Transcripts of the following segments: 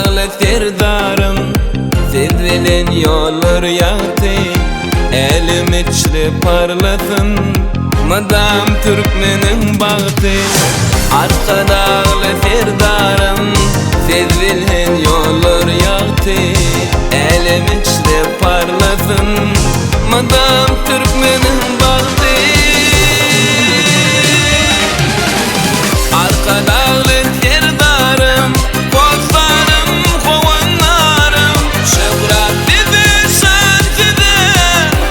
dağlı terdarım, siz bilen yollar yaktı. Elim içli parlasın, madam Türkmenin baktı. Arka dağlı terdarım, siz bilen yollar yaktı. Elim içli parlasın, madam Türkmenin baktı. Arka dağlı terdarım, kozlarım, kovanlarım, şevrat bizi şantide.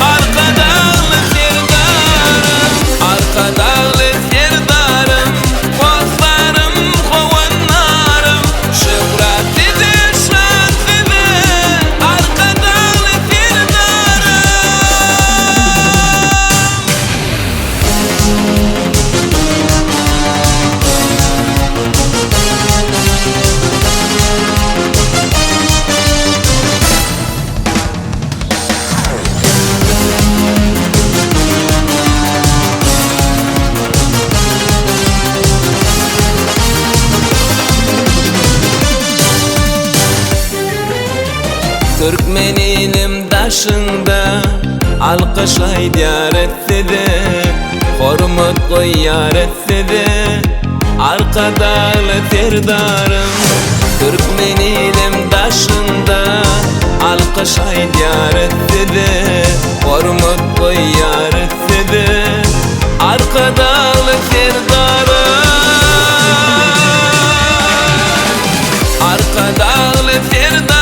Arka dağlı terdarım, arka dağlı terdarım, kozlarım, kovanlarım, şevrat bizi şantide. Arka dağlı terdarım. Türkmen ilim daşında alkışlay diyar etsede, hormat koyar etsede. Arka dağlı terdarım, Türkmen ilim daşında alkışlay diyar etsede, hormat koyar etsede. Arka dağlı terdarım, arka dağlı terdarım,